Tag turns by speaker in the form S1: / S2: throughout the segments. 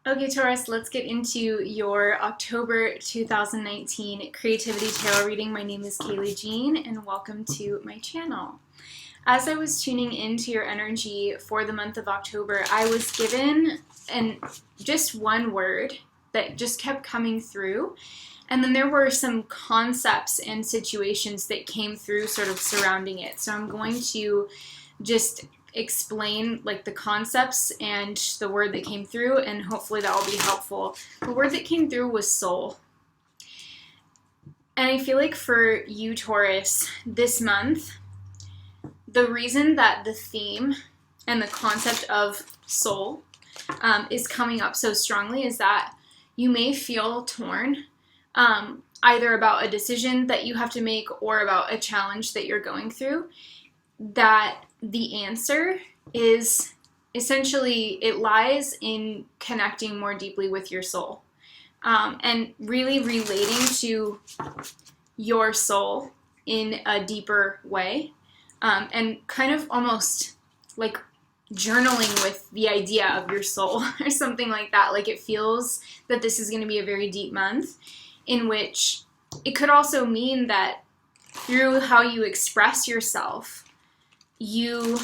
S1: Okay, Taurus, let's get into your October 2019 Creativity Tarot reading. My name is Kayleigh Jean, and welcome to my channel. As I was tuning into your energy for the month of October, I was given just one word that just kept coming through. And then there were some concepts and situations that came through sort of surrounding it. So I'm going to just explain like the concepts and the word that came through, and hopefully that will be helpful. The word that came through was soul. And I feel like for you, Taurus, this month, the reason that the theme and the concept of soul is coming up so strongly is that you may feel torn, either about a decision that you have to make or about a challenge that you're going through, that the answer is essentially, it lies in connecting more deeply with your soul, and really relating to your soul in a deeper way, and kind of almost like journaling with the idea of your soul or something like that. Like, it feels that this is going to be a very deep month, in which it could also mean that through how you express yourself, you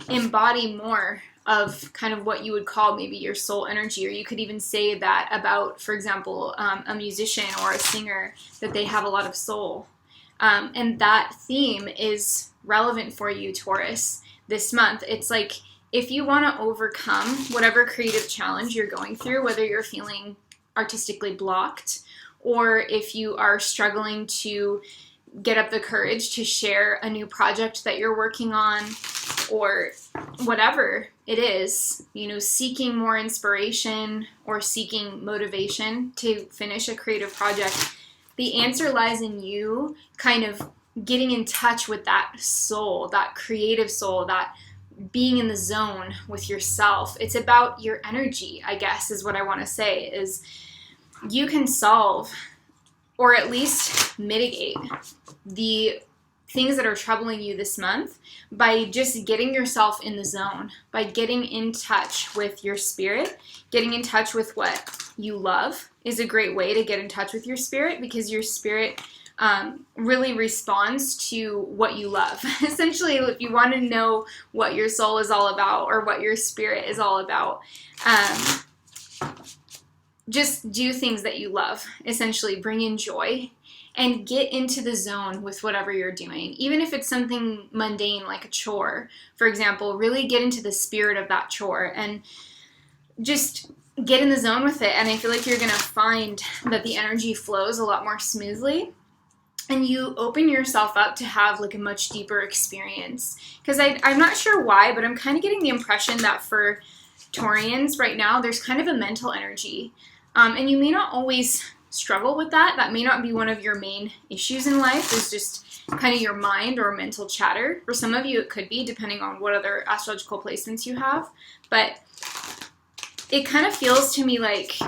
S1: embody more of kind of what you would call maybe your soul energy. Or you could even say that about, for example, a musician or a singer, that they have a lot of soul. And that theme is relevant for you, Taurus, this month. It's like, if you want to overcome whatever creative challenge you're going through, whether you're feeling artistically blocked, or if you are struggling to get up the courage to share a new project that you're working on, or whatever it is, seeking more inspiration or seeking motivation to finish a creative project, the answer lies in you kind of getting in touch with that soul, that creative soul, that being in the zone with yourself. It's about your energy, I guess, is what I want to say, is you can solve or at least mitigate the things that are troubling you this month by just getting yourself in the zone, by getting in touch with your spirit. Getting in touch with what you love is a great way to get in touch with your spirit, because your spirit really responds to what you love. Essentially, if you want to know what your soul is all about or what your spirit is all about, just do things that you love. Essentially, bring in joy and get into the zone with whatever you're doing. Even if it's something mundane like a chore, for example, really get into the spirit of that chore and just get in the zone with it. And I feel like you're going to find that the energy flows a lot more smoothly, and you open yourself up to have like a much deeper experience. Because I'm not sure why, but I'm kind of getting the impression that for Taurians right now, there's kind of a mental energy. And you may not always struggle with that. That may not be one of your main issues in life, is just kind of your mind or mental chatter. For some of you, it could be, depending on what other astrological placements you have. But it kind of feels to me like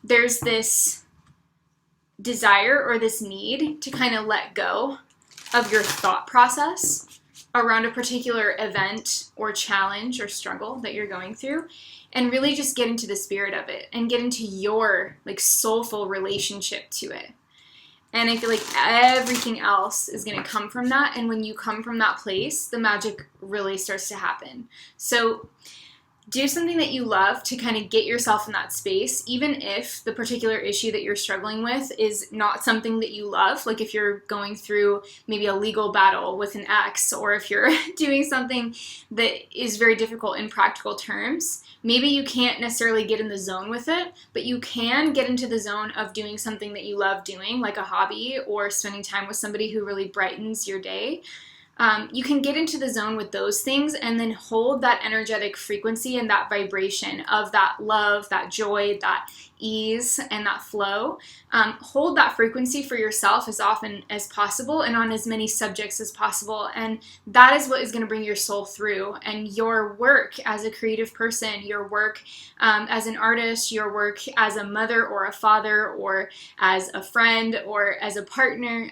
S1: there's this desire or this need to kind of let go of your thought process around a particular event or challenge or struggle that you're going through, and really just get into the spirit of it and get into your like soulful relationship to it. And I feel like everything else is going to come from that. And when you come from that place, the magic really starts to happen. So do something that you love to kind of get yourself in that space, even if the particular issue that you're struggling with is not something that you love. Like if you're going through maybe a legal battle with an ex, or if you're doing something that is very difficult in practical terms, maybe you can't necessarily get in the zone with it, but you can get into the zone of doing something that you love doing, like a hobby or spending time with somebody who really brightens your day. You can get into the zone with those things and then hold that energetic frequency and that vibration of that love, that joy, that ease, and that flow. Hold that frequency for yourself as often as possible and on as many subjects as possible. And that is what is going to bring your soul through. And your work as a creative person, your work as an artist, your work as a mother or a father or as a friend or as a partner,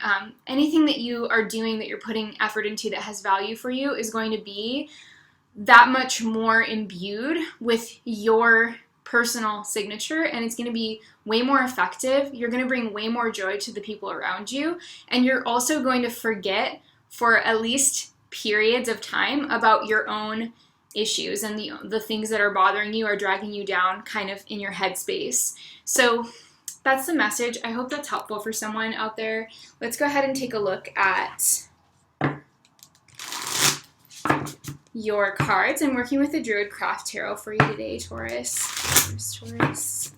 S1: anything that you are doing that you're putting effort into that has value for you is going to be that much more imbued with your personal signature, and it's going to be way more effective. You're going to bring way more joy to the people around you, and you're also going to forget for at least periods of time about your own issues and the things that are bothering you or dragging you down kind of in your headspace. So that's the message. I hope that's helpful for someone out there. Let's go ahead and take a look at your cards. I'm working with the Druid Craft Tarot for you today, Taurus. Taurus.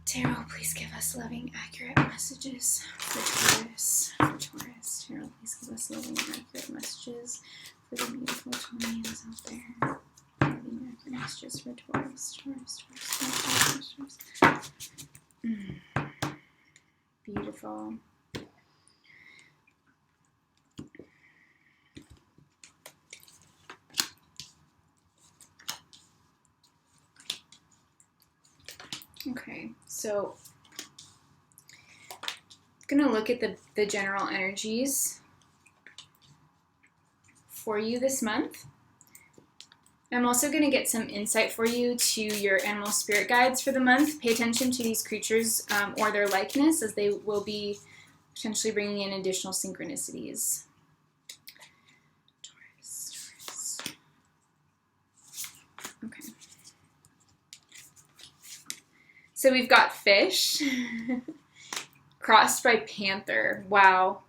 S1: Tarot, please give us loving, accurate messages for Taurus. Tarot, please give us loving, accurate messages for the beautiful Taurians out there. Loving, accurate messages for Taurus. Beautiful. Okay, so I'm going to look at the general energies for you this month. I'm also going to get some insight for you to your animal spirit guides for the month. Pay attention to these creatures or their likeness, as they will be potentially bringing in additional synchronicities. Taurus. Okay. So we've got fish crossed by panther. Wow.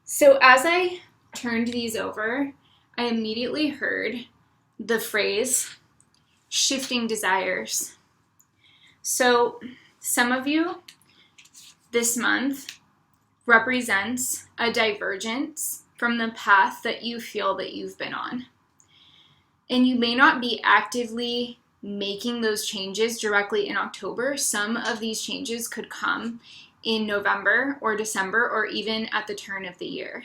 S1: So as I turned these over, I immediately heard the phrase shifting desires. So some of you this month represents a divergence from the path that you feel that you've been on. And you may not be actively making those changes directly in October. Some of these changes could come in November or December or even at the turn of the year.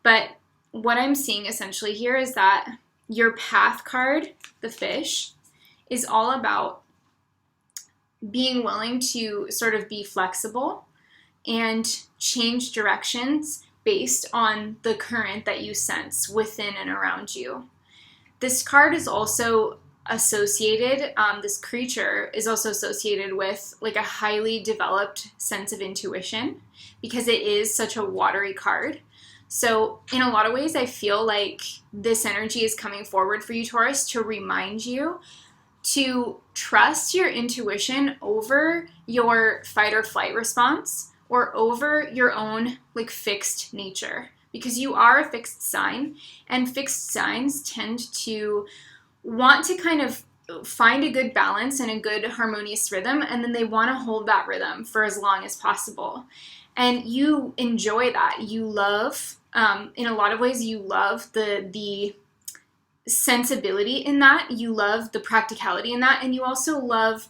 S1: But what I'm seeing essentially here is that your path card, the fish, is all about being willing to sort of be flexible and change directions based on the current that you sense within and around you. This card is also associated, this creature is also associated with like a highly developed sense of intuition because it is such a watery card. So in a lot of ways, I feel like this energy is coming forward for you, Taurus, to remind you to trust your intuition over your fight or flight response or over your own like fixed nature, because you are a fixed sign, and fixed signs tend to want to kind of find a good balance and a good harmonious rhythm, and then they want to hold that rhythm for as long as possible. And you enjoy that. You love, in a lot of ways, you love the sensibility in that. You love the practicality in that. And you also love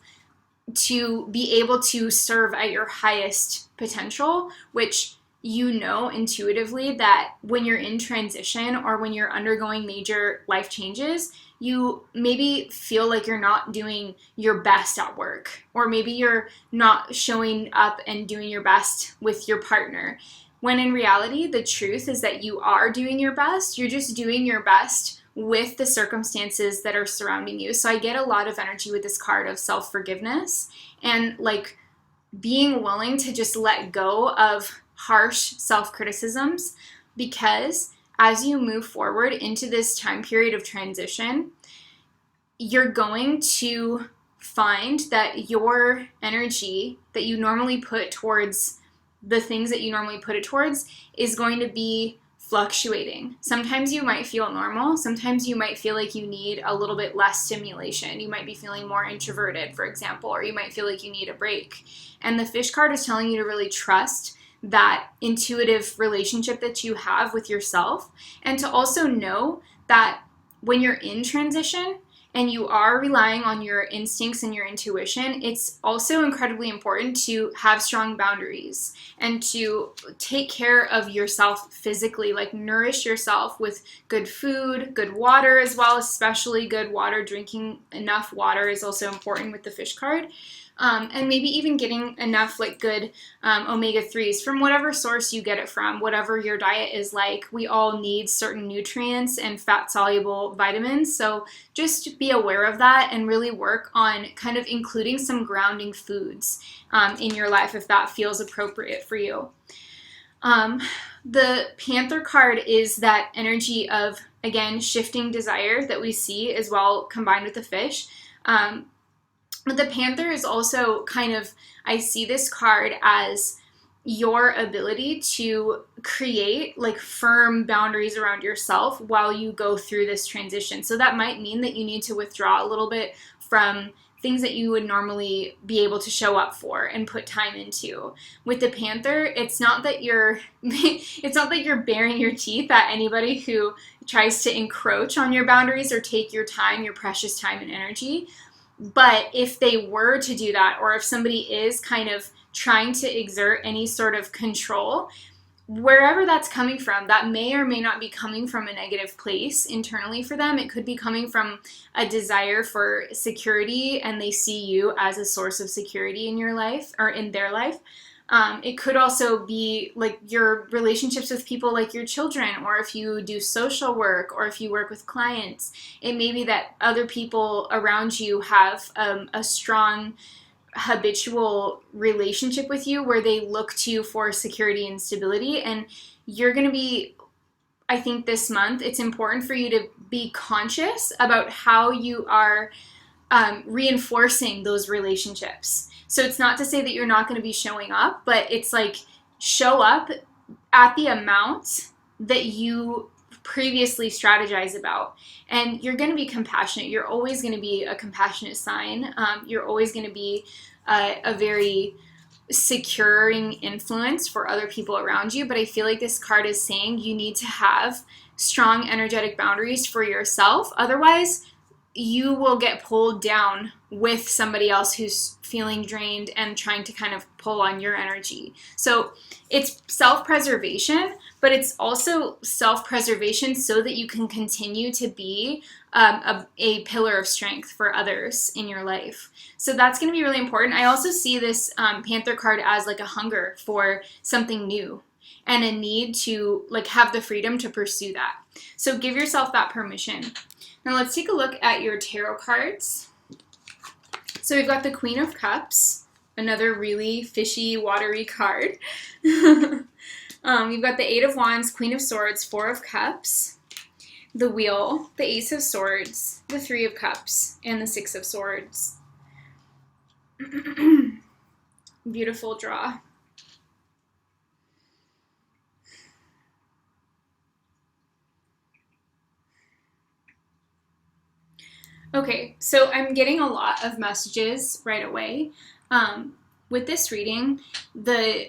S1: to be able to serve at your highest potential, which you know intuitively that when you're in transition or when you're undergoing major life changes, you maybe feel like you're not doing your best at work, or maybe you're not showing up and doing your best with your partner. When in reality, the truth is that you are doing your best. You're just doing your best with the circumstances that are surrounding you. So I get a lot of energy with this card of self-forgiveness and like being willing to just let go of harsh self-criticisms, because as you move forward into this time period of transition, you're going to find that your energy that you normally put towards the things that you normally put it towards is going to be fluctuating. Sometimes you might feel normal. Sometimes you might feel like you need a little bit less stimulation. You might be feeling more introverted, for example, or you might feel like you need a break. And the fish card is telling you to really trust that intuitive relationship that you have with yourself, and to also know that when you're in transition and you are relying on your instincts and your intuition, it's also incredibly important to have strong boundaries and to take care of yourself physically, like nourish yourself with good food, good water as well, especially good water. Drinking enough water is also important with the fish card. And maybe even getting enough like good omega-3s from whatever source you get it from, whatever your diet is like. We all need certain nutrients and fat-soluble vitamins, so just be aware of that and really work on kind of including some grounding foods in your life if that feels appropriate for you. The Panther card is that energy of, again, shifting desire that we see as well combined with the fish. But the Panther is also kind of, I see this card as your ability to create like firm boundaries around yourself while you go through this transition. So that might mean that you need to withdraw a little bit from things that you would normally be able to show up for and put time into. With the Panther, it's not that you're baring your teeth at anybody who tries to encroach on your boundaries or take your time, your precious time and energy. But if they were to do that, or if somebody is kind of trying to exert any sort of control, wherever that's coming from, that may or may not be coming from a negative place internally for them. It could be coming from a desire for security, and they see you as a source of security in your life or in their life. It could also be like your relationships with people like your children, or if you do social work, or if you work with clients. It may be that other people around you have a strong habitual relationship with you where they look to you for security and stability, and you're going to be, I think this month, it's important for you to be conscious about how you are reinforcing those relationships. So it's not to say that you're not going to be showing up, but it's like show up at the amount that you previously strategized about. And you're going to be compassionate. You're always going to be a compassionate sign. You're always going to be a very securing influence for other people around you. But I feel like this card is saying you need to have strong energetic boundaries for yourself. Otherwise, you will get pulled down with somebody else who's feeling drained and trying to kind of pull on your energy. So it's self-preservation, but it's also self-preservation so that you can continue to be a pillar of strength for others in your life. So that's going to be really important. I also see this Panther card as like a hunger for something new and a need to like have the freedom to pursue that. So give yourself that permission. Now let's take a look at your tarot cards. So we've got the Queen of Cups, another really fishy, watery card. You've got the Eight of Wands, Queen of Swords, Four of Cups, the Wheel, the Ace of Swords, the Three of Cups, and the Six of Swords. Beautiful draw. Okay, so I'm getting a lot of messages right away. With this reading, the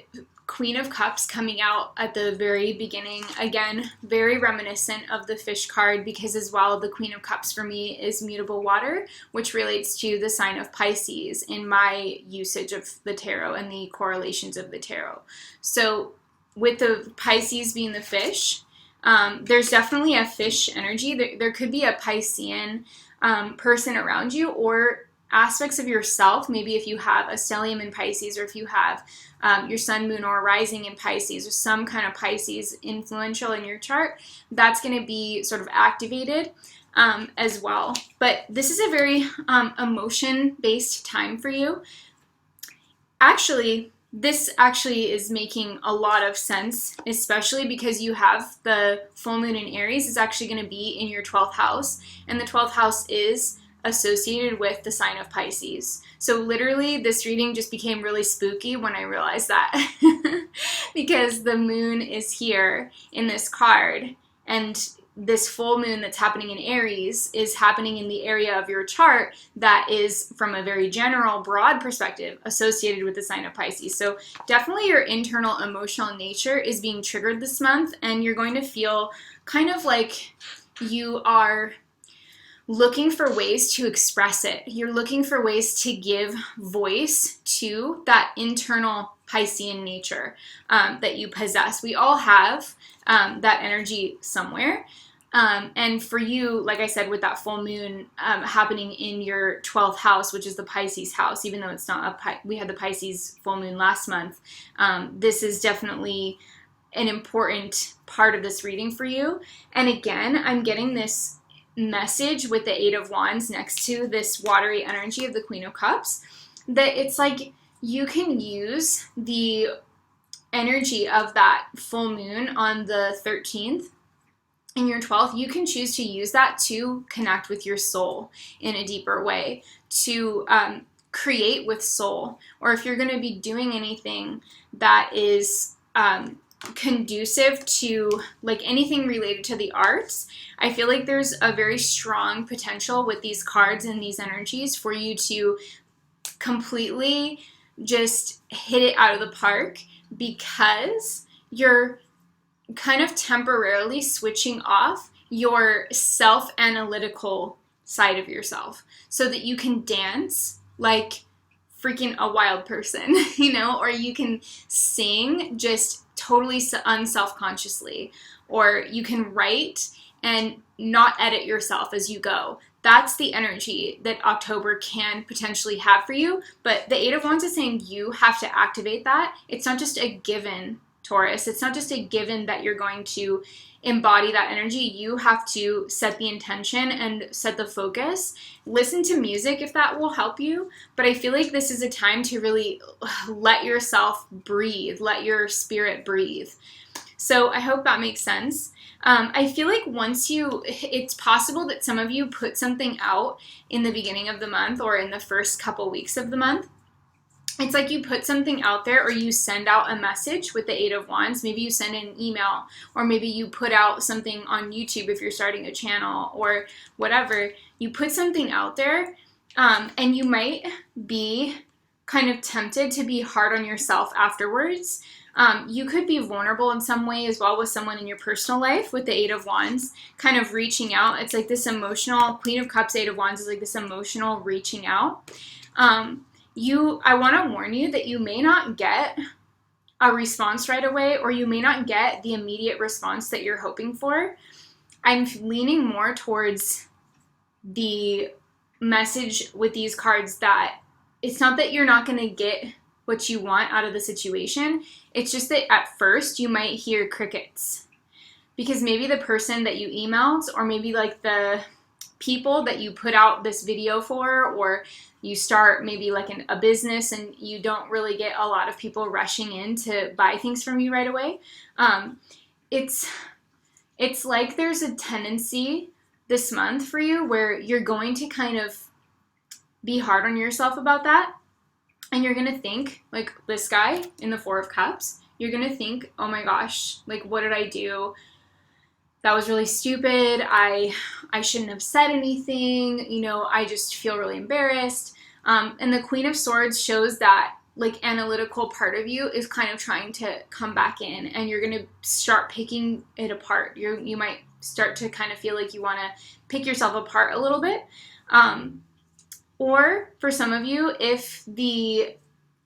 S1: Queen of Cups coming out at the very beginning, again, very reminiscent of the fish card, because as well, the Queen of Cups for me is mutable water, which relates to the sign of Pisces in my usage of the tarot and the correlations of the tarot. So with the Pisces being the fish, there's definitely a fish energy. There could be a Piscean person around you, or aspects of yourself. Maybe if you have a stellium in Pisces, or if you have your sun, moon, or rising in Pisces, or some kind of Pisces influential in your chart, that's going to be sort of activated as well. But this is a very emotion-based time for you. This actually is making a lot of sense, especially because you have the full moon in Aries is actually going to be in your 12th house, and the 12th house is associated with the sign of Pisces. So literally this reading just became really spooky when I realized that because the moon is here in this card, and this full moon that's happening in Aries is happening in the area of your chart that is, from a very general, broad perspective, associated with the sign of Pisces. So definitely your internal emotional nature is being triggered this month, and you're going to feel kind of like you are looking for ways to express it. You're looking for ways to give voice to that internal Piscean nature that you possess. We all have that energy somewhere. And for you, like I said, with that full moon happening in your 12th house, which is the Pisces house, even though it's not we had the Pisces full moon last month, this is definitely an important part of this reading for you. And again, I'm getting this message with the Eight of Wands next to this watery energy of the Queen of Cups, that it's like you can use the energy of that full moon on the 13th in your 12th. You can choose to use that to connect with your soul in a deeper way, to create with soul, or if you're going to be doing anything that is conducive to like anything related to the arts, I feel like there's a very strong potential with these cards and these energies for you to completely just hit it out of the park, because you're kind of temporarily switching off your self-analytical side of yourself so that you can dance like freaking a wild person, you know, or you can sing just totally unself-consciously, or you can write and not edit yourself as you go. That's the energy that October can potentially have for you. But the Eight of Wands is saying you have to activate that. It's not just a given, Taurus. It's not just a given that you're going to embody that energy. You have to set the intention and set the focus. Listen to music if that will help you. But I feel like this is a time to really let yourself breathe, let your spirit breathe. So I hope that makes sense. I feel like it's possible that some of you put something out in the beginning of the month or in the first couple weeks of the month. It's like you put something out there, or you send out a message with the Eight of Wands. Maybe you send an email, or maybe you put out something on YouTube if you're starting a channel or whatever. You put something out there, and you might be kind of tempted to be hard on yourself afterwards. You could be vulnerable in some way as well with someone in your personal life with the Eight of Wands, kind of reaching out. It's like this emotional, Queen of Cups, Eight of Wands is like this emotional reaching out. I want to warn you that you may not get a response right away, or you may not get the immediate response that you're hoping for. I'm leaning more towards the message with these cards that it's not that you're not going to get what you want out of the situation. It's just that at first you might hear crickets, because maybe the person that you emailed, or maybe like the people that you put out this video for, or you start maybe like a business and you don't really get a lot of people rushing in to buy things from you right away. It's like there's a tendency this month for you where you're going to kind of be hard on yourself about that. And you're going to think, like this guy in the Four of Cups, you're going to think, oh my gosh, like what did I do? That was really stupid. I shouldn't have said anything. You know, I just feel really embarrassed. And the Queen of Swords shows that like analytical part of you is kind of trying to come back in, and you're going to start picking it apart. You might start to kind of feel like you want to pick yourself apart a little bit. Or for some of you, if the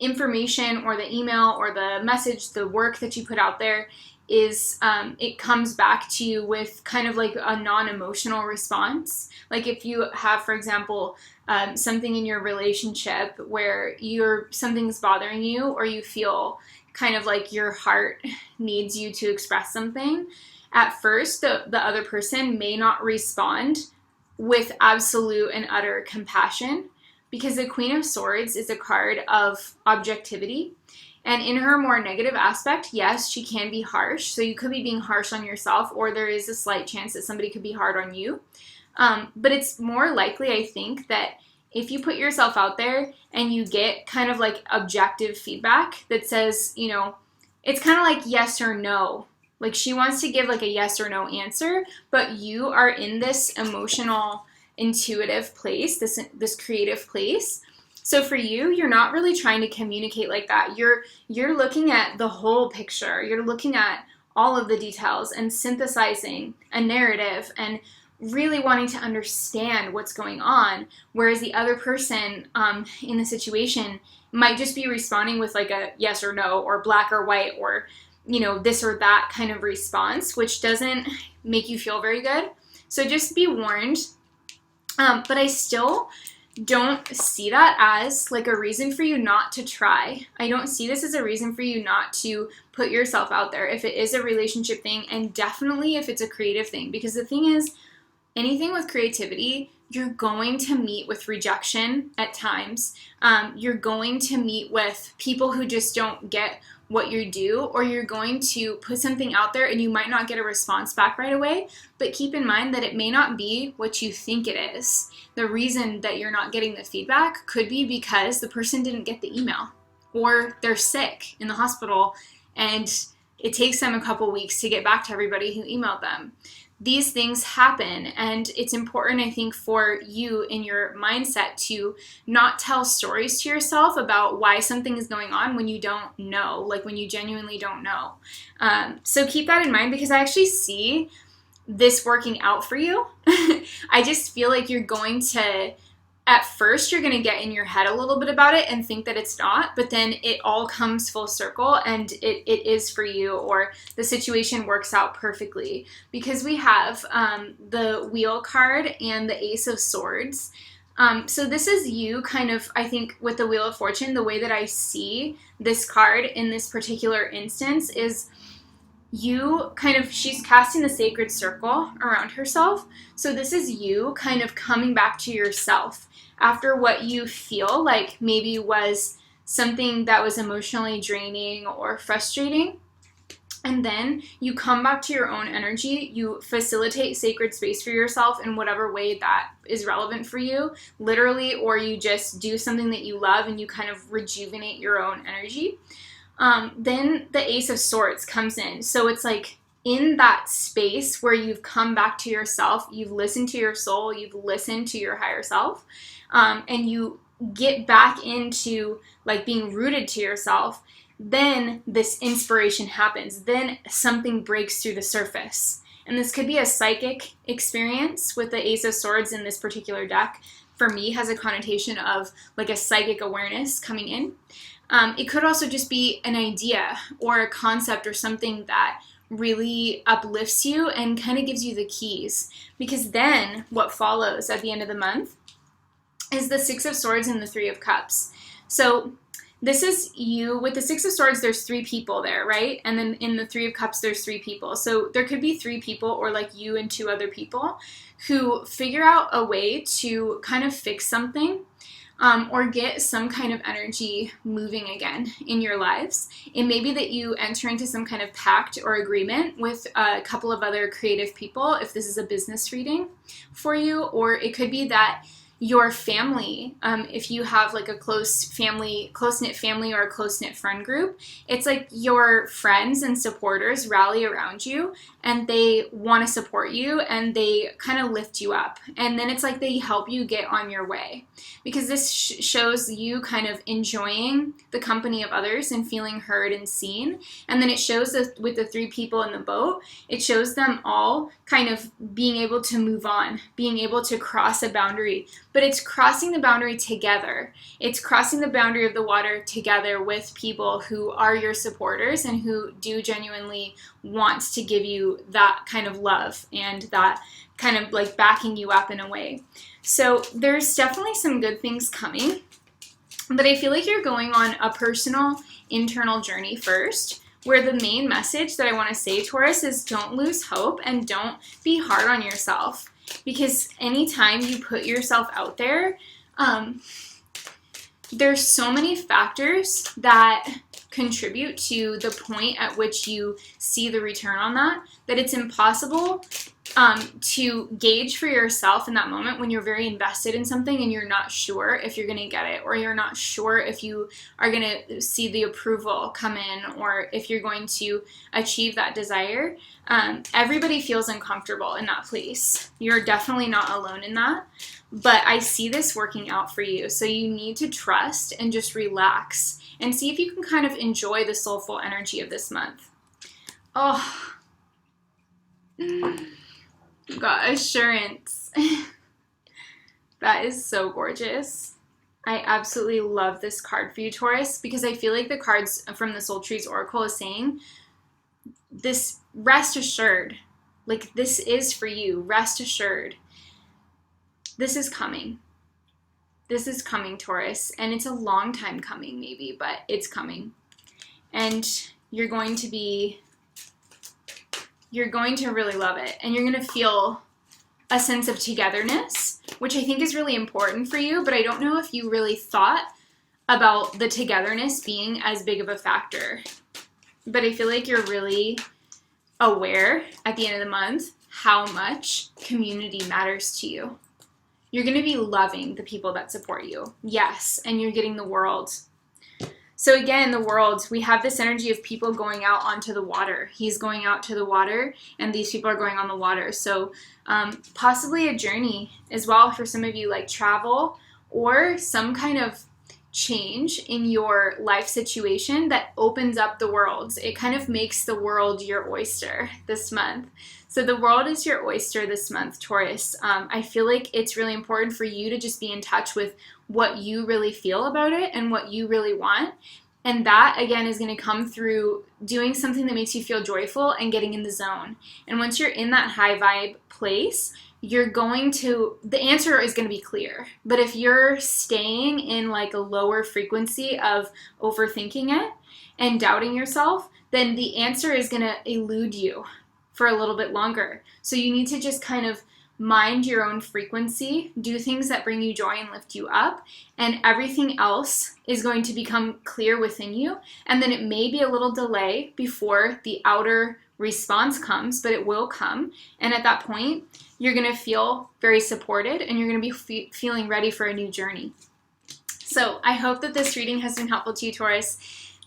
S1: information or the email or the message, the work that you put out there is, it comes back to you with kind of like a non-emotional response. Like if you have, for example, something in your relationship where something's bothering you, or you feel kind of like your heart needs you to express something, at first the other person may not respond with absolute and utter compassion, because the Queen of Swords is a card of objectivity. And in her more negative aspect, yes, she can be harsh. So you could be being harsh on yourself, or there is a slight chance that somebody could be hard on you. But it's more likely, I think, that if you put yourself out there and you get kind of like objective feedback that says, you know, it's kind of like yes or no. Like she wants to give like a yes or no answer, but you are in this emotional, intuitive place, this creative place. So for you, you're not really trying to communicate like that. You're looking at the whole picture. You're looking at all of the details and synthesizing a narrative and really wanting to understand what's going on. Whereas the other person in the situation might just be responding with like a yes or no, or black or white, or this or that kind of response, which doesn't make you feel very good. So just be warned. But I still don't see that as like a reason for you not to try. I don't see this as a reason for you not to put yourself out there if it is a relationship thing, and definitely if it's a creative thing. Because the thing is, anything with creativity, you're going to meet with rejection at times. You're going to meet with people who just don't get what you do, or you're going to put something out there and you might not get a response back right away. But keep in mind that it may not be what you think it is. The reason that you're not getting the feedback could be because the person didn't get the email, or they're sick in the hospital and it takes them a couple weeks to get back to everybody who emailed them. These things happen, and it's important, I think, for you in your mindset to not tell stories to yourself about why something is going on when you don't know, like when you genuinely don't know. So keep that in mind, because I actually see this working out for you. I just feel like you're going to, at first, you're going to get in your head a little bit about it and think that it's not, but then it all comes full circle and it is for you, or the situation works out perfectly. Because we have the Wheel card and the Ace of Swords. So this is you kind of, I think, with the Wheel of Fortune, the way that I see this card in this particular instance is you kind of, she's casting the sacred circle around herself. So this is you kind of coming back to yourself after what you feel like maybe was something that was emotionally draining or frustrating. And then you come back to your own energy, you facilitate sacred space for yourself in whatever way that is relevant for you, literally, or you just do something that you love and you kind of rejuvenate your own energy. Then the Ace of Swords comes in. So it's like in that space where you've come back to yourself, you've listened to your soul, you've listened to your higher self, and you get back into like being rooted to yourself. Then this inspiration happens. Then something breaks through the surface. And this could be a psychic experience with the Ace of Swords in this particular deck. For me, has a connotation of like a psychic awareness coming in. It could also just be an idea or a concept or something that really uplifts you and kind of gives you the keys. Because then what follows at the end of the month is the Six of Swords and the Three of Cups. So this is you. With the Six of Swords, there's three people there, right? And then in the Three of Cups, there's three people. So there could be three people, or like you and two other people, who figure out a way to kind of fix something, or get some kind of energy moving again in your lives. It may be that you enter into some kind of pact or agreement with a couple of other creative people, if this is a business reading for you, or it could be that your family, if you have like a close-knit family or a close-knit friend group, it's like your friends and supporters rally around you and they want to support you and they kind of lift you up. And then it's like they help you get on your way, because this shows you kind of enjoying the company of others and feeling heard and seen. And then it shows that with the three people in the boat, it shows them all kind of being able to move on, being able to cross a boundary. But it's crossing the boundary together. It's crossing the boundary of the water together with people who are your supporters and who do genuinely want to give you that kind of love and that kind of like backing you up in a way. So there's definitely some good things coming, but I feel like you're going on a personal internal journey first, where the main message that I want to say, Taurus, is don't lose hope and don't be hard on yourself. Because anytime you put yourself out there, there's so many factors that contribute to the point at which you see the return on that it's impossible to gauge for yourself in that moment when you're very invested in something and you're not sure if you're going to get it, or you're not sure if you are going to see the approval come in, or if you're going to achieve that desire. Everybody feels uncomfortable in that place. You're definitely not alone in that, but I see this working out for you. So you need to trust and just relax and see if you can kind of enjoy the soulful energy of this month. Oh, got assurance. That is so gorgeous. I absolutely love this card for you, Taurus, because I feel like the cards from the Soul Trees Oracle is saying this, rest assured, like this is for you, rest assured. This is coming. This is coming, Taurus, and it's a long time coming maybe, but it's coming. And you're going to really love it, and you're going to feel a sense of togetherness, which I think is really important for you, but I don't know if you really thought about the togetherness being as big of a factor. But I feel like you're really aware at the end of the month how much community matters to you. You're going to be loving the people that support you. Yes, and you're getting the world. So again, the world, we have this energy of people going out onto the water. He's going out to the water, and these people are going on the water. So possibly a journey as well for some of you, like travel or some kind of change in your life situation that opens up the world. It kind of makes the world your oyster this month. So the world is your oyster this month, Taurus. I feel like it's really important for you to just be in touch with what you really feel about it and what you really want. And that, again, is going to come through doing something that makes you feel joyful and getting in the zone. And once you're in that high vibe place, the answer is going to be clear. But if you're staying in like a lower frequency of overthinking it and doubting yourself, then the answer is going to elude you for a little bit longer. So you need to just kind of mind your own frequency, do things that bring you joy and lift you up, and everything else is going to become clear within you. And then it may be a little delay before the outer response comes, but it will come. And at that point, you're going to feel very supported, and you're going to be feeling ready for a new journey. So I hope that this reading has been helpful to you, Taurus.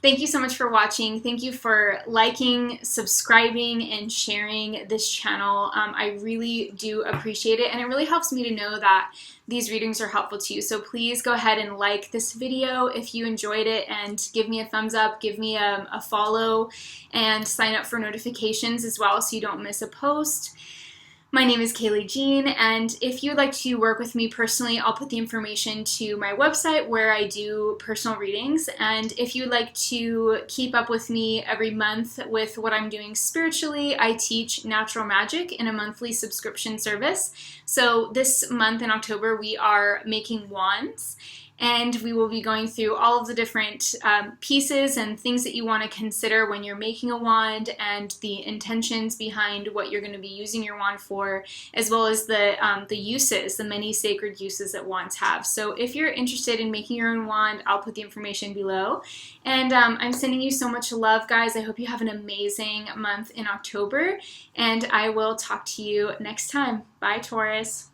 S1: Thank you so much for watching. Thank you for liking, subscribing, and sharing this channel. I really do appreciate it, and it really helps me to know that these readings are helpful to you. So please go ahead and like this video if you enjoyed it, and give me a thumbs up, give me a follow, and sign up for notifications as well so you don't miss a post. My name is Kayleigh Jean, and if you would like to work with me personally, I'll put the information to my website where I do personal readings. And if you would like to keep up with me every month with what I'm doing spiritually, I teach natural magic in a monthly subscription service. So this month in October, we are making wands. And we will be going through all of the different pieces and things that you want to consider when you're making a wand, and the intentions behind what you're going to be using your wand for, as well as the uses, the many sacred uses that wands have. So if you're interested in making your own wand, I'll put the information below. And I'm sending you so much love, guys. I hope you have an amazing month in October, and I will talk to you next time. Bye, Taurus.